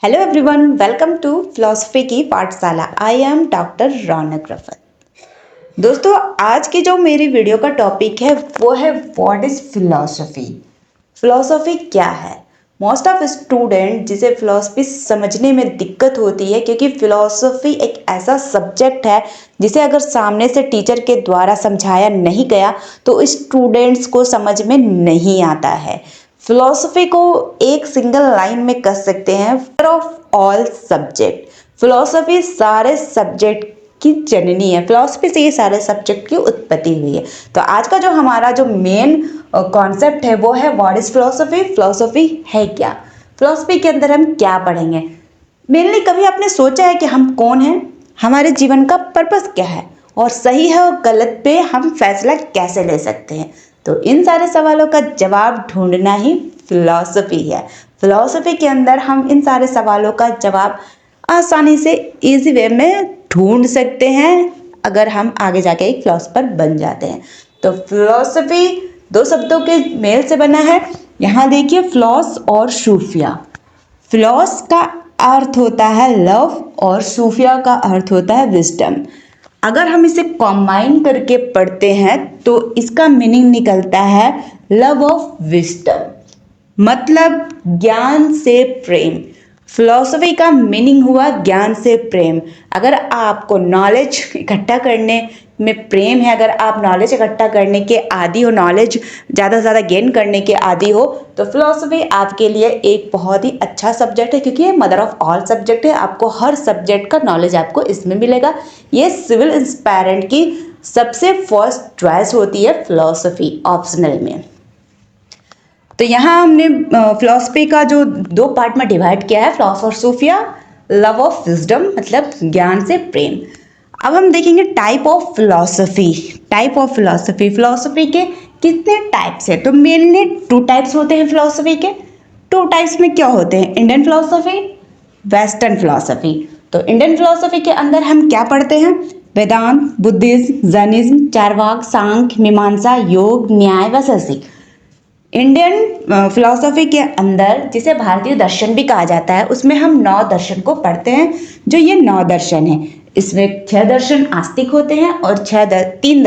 Hello everyone, welcome to philosophy की पाठशाला। I am doctor Raunak Rafat. दोस्तों, आज की जो मेरी वीडियो का टॉपिक है वो है व्हाट इज फिलॉसफी। फिलॉसफी क्या है? मोस्ट ऑफ स्टूडेंट जिसे फिलॉसफी समझने में दिक्कत होती है, क्योंकि फिलॉसफी एक ऐसा सब्जेक्ट है जिसे अगर सामने से टीचर के द्वारा समझाया नहीं गया तो स्टूडेंट्स को समझ में नहीं आता है। फिलॉसफी को एक सिंगल लाइन में कह सकते हैं, father of all subject. Philosophy सारे सब्जेक्ट की जननी है। फिलॉसफी से ये सारे सब्जेक्ट की उत्पत्ति हुई है। तो आज का जो हमारा जो मेन कॉन्सेप्ट है वो है व्हाट इज फिलॉसफी। फिलॉसफी है क्या? फिलॉसफी के अंदर हम क्या पढ़ेंगे? मेनली कभी आपने सोचा है कि हम कौन हैं, हमारे जीवन का पर्पस क्या है, और सही है और गलत पे हम फैसला कैसे ले सकते हैं? तो इन सारे सवालों का जवाब ढूंढना ही फिलॉसफी है। फिलॉसफी के अंदर हम इन सारे सवालों का जवाब आसानी से इजी वे में ढूंढ सकते हैं अगर हम आगे जाके एक फिलोसफर बन जाते हैं। तो फिलॉसफी दो शब्दों के मेल से बना है। यहाँ देखिए, फिलॉस और सूफिया। फिलॉस का अर्थ होता है लव और सूफिया का अर्थ होता है विजडम। अगर हम इसे कॉम्बाइन करके पढ़ते हैं तो इसका मीनिंग निकलता है लव ऑफ विजडम, मतलब ज्ञान से प्रेम। फिलॉसफी का मीनिंग हुआ ज्ञान से प्रेम। अगर आपको नॉलेज इकट्ठा करने में प्रेम है, अगर आप नॉलेज इकट्ठा करने के आदी हो, नॉलेज ज़्यादा से ज़्यादा गेन करने के आदी हो, तो फिलॉसफी आपके लिए एक बहुत ही अच्छा सब्जेक्ट है, क्योंकि ये मदर ऑफ ऑल सब्जेक्ट है। आपको हर सब्जेक्ट का नॉलेज आपको इसमें मिलेगा। ये सिविल एस्पायरेंट की सबसे फर्स्ट चॉइस होती है फिलॉसफी ऑप्शनल में। तो यहाँ हमने फिलॉसफी का जो दो पार्ट में डिवाइड किया है, फिलॉस और सूफिया, लव ऑफ विजडम मतलब ज्ञान से प्रेम। अब हम देखेंगे type of philosophy. Type of philosophy, philosophy के कितने टाइप्स हैं? तो मेनली टू टाइप्स होते हैं फिलॉसफी के। टू टाइप्स में क्या होते हैं? Indian philosophy, western philosophy. तो इंडियन फिलॉसफी के अंदर हम क्या पढ़ते हैं? वेदांत, बुद्धिज्म, जैनिज्म, चारवाक, सांख्य, मीमांसा, योग, न्याय, वैशेषिक। इंडियन फिलॉसफी के अंदर, जिसे भारतीय दर्शन भी कहा जाता है, उसमें हम 9 दर्शन को पढ़ते हैं। जो ये 9 दर्शन है, इसमें 6 दर्शन आस्तिक होते हैं और 3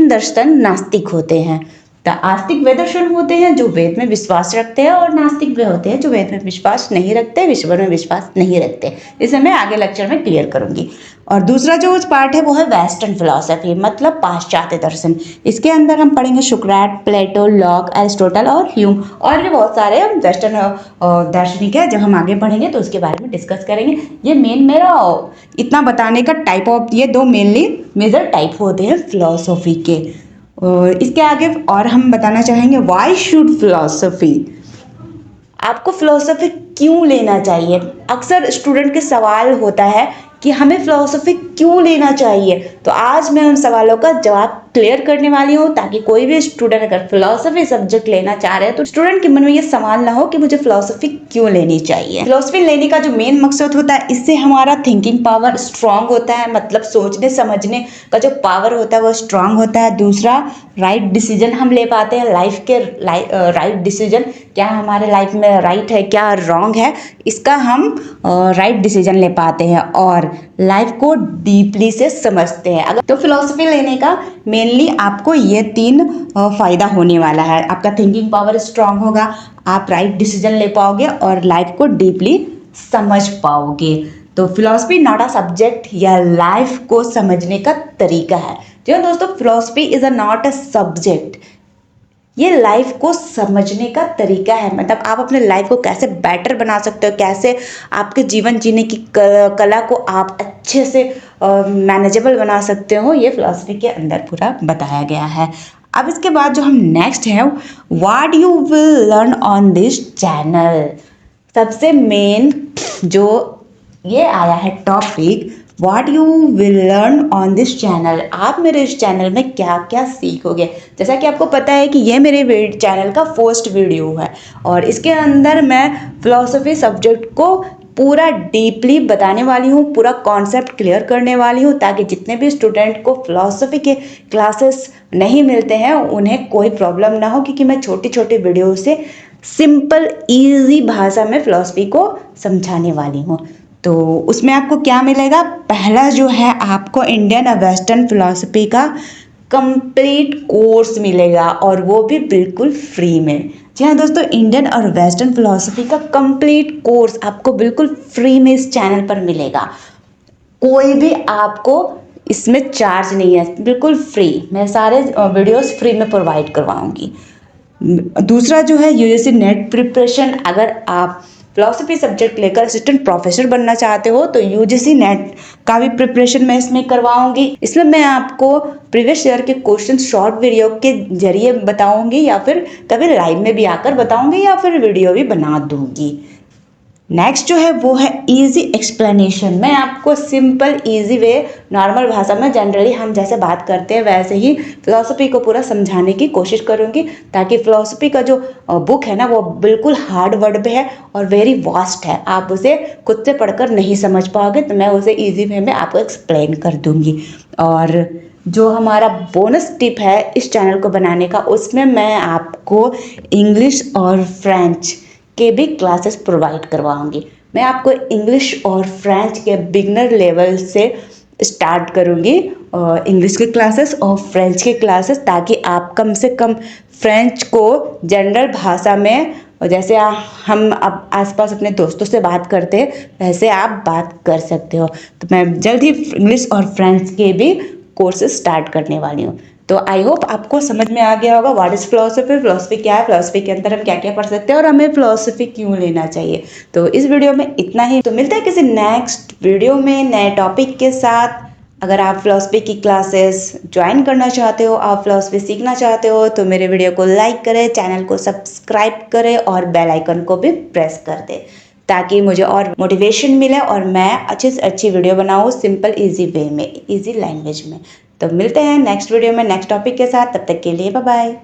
दर्शन नास्तिक होते हैं। तो आस्तिक वे दर्शन होते हैं जो वेद में विश्वास रखते हैं, और नास्तिक वे होते हैं जो वेद में विश्वास नहीं रखते, ईश्वर में विश्वास नहीं रखते। इसे मैं आगे लेक्चर में क्लियर करूंगी। और दूसरा जो पार्ट है वो है वेस्टर्न फिलॉसफी, मतलब पाश्चात्य दर्शन। इसके अंदर हम पढ़ेंगे सुकरात, प्लेटो, लॉक, एरिस्टोटल और ह्यूम, और भी बहुत सारे वेस्टर्न दार्शनिक है। जब हम आगे पढ़ेंगे तो उसके बारे में डिस्कस करेंगे। ये मेन मेरा इतना बताने का टाइप ऑफ, ये 2 मेनली मेजर टाइप होते हैं फिलॉसफी के। और इसके आगे और हम बताना चाहेंगे व्हाई शुड फिलॉसफी। आपको फिलॉसफी क्यों लेना चाहिए? अक्सर स्टूडेंट के सवाल होता है कि हमें फिलॉसफी क्यों लेना चाहिए। तो आज मैं उन सवालों का जवाब क्लियर करने वाली हूँ, ताकि कोई भी स्टूडेंट अगर फिलॉसफी सब्जेक्ट लेना चाह रहे हैं तो स्टूडेंट के मन में ये सवाल ना हो कि मुझे फिलॉसफी क्यों लेनी चाहिए। फिलॉसफी लेने का जो मेन मकसद होता है, इससे हमारा थिंकिंग पावर स्ट्रांग होता है, मतलब सोचने समझने का जो पावर होता है वो स्ट्रांग होता है। दूसरा, राइट डिसीजन हम ले पाते हैं। लाइफ के राइट डिसीजन, क्या हमारे लाइफ में राइट है, क्या रॉन्ग है, इसका हम राइट डिसीजन ले पाते हैं और लाइफ को डीपली से समझते हैं। अगर तो फिलॉसफी लेने का मेनली आपको ये 3 फायदा होने वाला है। आपका थिंकिंग पावर स्ट्रांग होगा, आप राइट डिसीजन ले पाओगे और लाइफ को डीपली समझ पाओगे। तो फिलॉसफी नॉट अ सब्जेक्ट, या लाइफ को समझने का तरीका है। जो दोस्तों, philosophy is a not a subject, ये लाइफ को समझने का तरीका है। मतलब आप अपने लाइफ को कैसे बेटर बना सकते हो, कैसे आपके जीवन जीने की कला को आप अच्छे से मैनेजेबल बना सकते हो, ये फिलॉसफी के अंदर पूरा बताया गया है। अब इसके बाद जो हम नेक्स्ट है, what you will learn on this channel. सबसे मेन जो ये आया है topic, what you will learn on this channel. आप मेरे इस चैनल में क्या क्या सीखोगे। जैसा कि आपको पता है कि ये मेरे चैनल का फर्स्ट वीडियो है, और इसके अंदर मैं फिलॉसफी सब्जेक्ट को पूरा डीपली बताने वाली हूँ, पूरा कॉन्सेप्ट क्लियर करने वाली हूँ, ताकि जितने भी स्टूडेंट को फिलॉसफी के क्लासेस नहीं मिलते हैं उन्हें कोई प्रॉब्लम ना हो, क्योंकि मैं छोटी छोटी वीडियो से सिंपल इजी भाषा में फिलॉसफी को समझाने वाली हूँ। तो उसमें आपको क्या मिलेगा, पहला जो है आपको इंडियन और वेस्टर्न फिलॉसफी का कंप्लीट कोर्स मिलेगा और वो भी बिल्कुल फ्री में। जी हाँ दोस्तों, इंडियन और वेस्टर्न फिलॉसफी का कंप्लीट कोर्स आपको बिल्कुल फ्री में इस चैनल पर मिलेगा। कोई भी आपको इसमें चार्ज नहीं है, बिल्कुल फ्री। मैं सारे वीडियोस फ्री में प्रोवाइड करवाऊंगी। दूसरा जो है यूजीसी नेट प्रिपरेशन, अगर आप फिलोसफी सब्जेक्ट लेकर असिस्टेंट प्रोफेसर बनना चाहते हो तो यूजीसी नेट का भी प्रिपरेशन मैं इसमें करवाऊंगी। इसमें मैं आपको प्रीवियस ईयर के क्वेश्चन शॉर्ट वीडियो के जरिए बताऊंगी, या फिर कभी लाइव में भी आकर बताऊंगी, या फिर वीडियो भी बना दूंगी। नेक्स्ट जो है वो है इजी एक्सप्लेनेशन। मैं आपको सिंपल इजी वे, नॉर्मल भाषा में जनरली हम जैसे बात करते हैं वैसे ही फिलोसफी को पूरा समझाने की कोशिश करूंगी, ताकि फिलोसफी का जो बुक है ना वो बिल्कुल हार्ड वर्ड पे है और वेरी वास्ट है, आप उसे खुद से पढ़कर नहीं समझ पाओगे, तो मैं उसे ईजी वे में आपको एक्सप्लेन कर दूंगी। और जो हमारा बोनस टिप है इस चैनल को बनाने का, उसमें मैं आपको इंग्लिश और फ्रेंच के भी क्लासेस प्रोवाइड करवाऊंगी। मैं आपको इंग्लिश और फ्रेंच के बिगनर लेवल से स्टार्ट करूंगी, इंग्लिश के क्लासेस और फ्रेंच के क्लासेस, ताकि आप कम से कम फ्रेंच को जनरल भाषा में, और जैसे हम अब आसपास अपने दोस्तों से बात करते हैं वैसे आप बात कर सकते हो। तो मैं जल्द ही इंग्लिश और फ्रेंच के भी कोर्सेज स्टार्ट करने वाली हूँ। तो आई होप आपको समझ में आ गया होगा व्हाट इज फिलोसफी, फिलोसफी क्या है, फिलोसफी के अंदर हम क्या क्या पढ़ सकते हैं और हमें फिलोसफी क्यों लेना चाहिए। तो इस वीडियो में इतना ही। तो मिलते हैं किसी नेक्स्ट वीडियो में नए टॉपिक के साथ। अगर आप फिलोसफी की क्लासेस ज्वाइन करना चाहते हो, आप फिलोसफी सीखना चाहते हो, तो मेरे वीडियो को लाइक करें, चैनल को सब्सक्राइब करें और बेल आइकन को भी प्रेस कर दें, ताकि मुझे और मोटिवेशन मिले और मैं अच्छी से अच्छी वीडियो बनाऊँ सिंपल इजी वे में, इजी लैंग्वेज में। तो मिलते हैं नेक्स्ट वीडियो में नेक्स्ट टॉपिक के साथ, तब तक के लिए बाय बाय।